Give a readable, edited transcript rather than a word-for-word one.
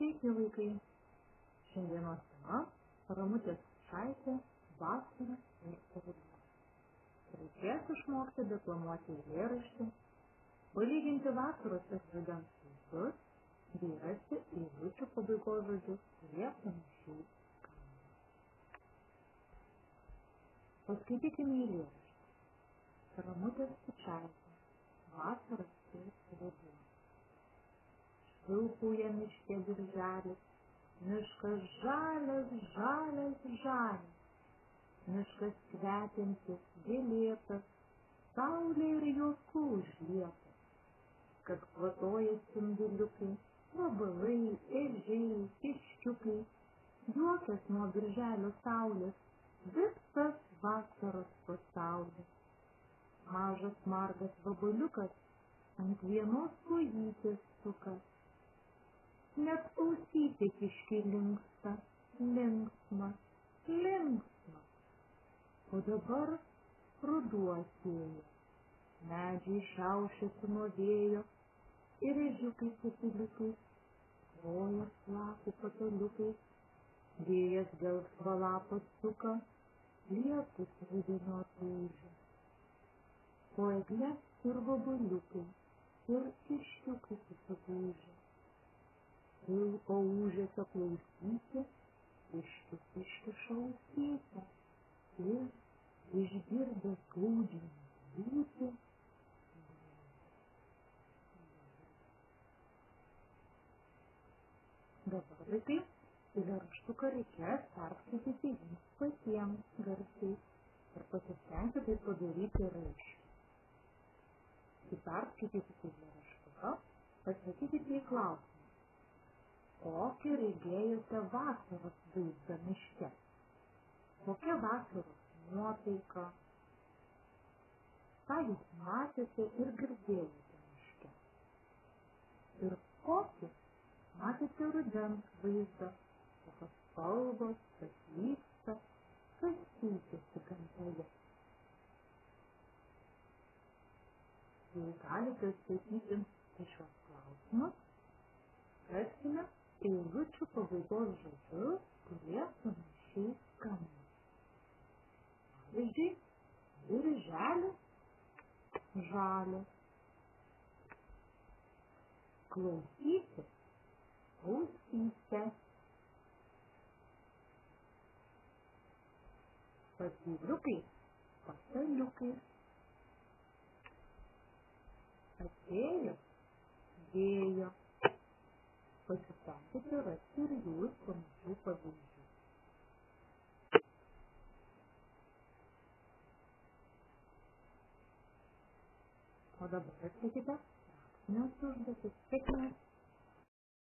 Sveiki vaikai! Šiandienos tema – Ramutės Skučaitė, vasara ir ruduo. Reikės išmokti deklamuoti eilėraštį, palyginti vasaros ir rudens vaizdus, bei rasti eilučių pabaigos žodžius, kurie panašiai skamba. Paskaitykime eilėraštį. Ramutės Skučaitė, vasara ir ruduo. Švilpauja miške birželis, miškas žalias, žalias, žalias. Miškas kvepiantis, gėlėtas, saulė ir juoku užlietas. Kad kvatoja spinduliukai, vabalai, ežiai, kiškiukai. Juokas nuo birželio saulės, visas vasaros pasaulis. Mažas margas vabaliukas ant vienos kojytės suka. Net ausytė kiškiai linksta, linksma, linksma. O dabar ruduo atėjo, medžiai šiaušiasi nuo vėjo, ir ežiukai katiliukai, kojas lapų pataliukais, vėjas gelsvą lapą suka, lietus rudenio atūžia. Po egle ir vabaliukai, ir kiškiukai susigūžia. Vilko ūžesio klausyti, kiškis iškiša ausytę, ir išgirdęs skaudžiai būti. Dabar vaikai, eilėraštuką reikės perskaityti jums patiems garsiai ir pasistengti tai padaryti raiškiai. Kai perskaitysite eilėraštuką, atsakykite į klausimą. Kokį regėjote vasaros vaizdą miške? Kokia vasaros nuotaika? Ką jūs matėte ir girdėjote miške? Ir kokį matėte rudens vaizdą? Kokios spalvos, kas vyksta, kas keičiasi gamtoje? Jei galite atsakyti į šios klausimus, raskime eilučių pabaigos žodžius, kurie panašiai skamba. Pavyzdžiui, birželis, žalias. Klausyti, ausytė. Patyliukai, pataliukai. Atėjo, vėjo. Pasistengkite rasti ir jūs panašių pavyzdžių. O dabar atsakykite praktines užduotis. Sėkmės!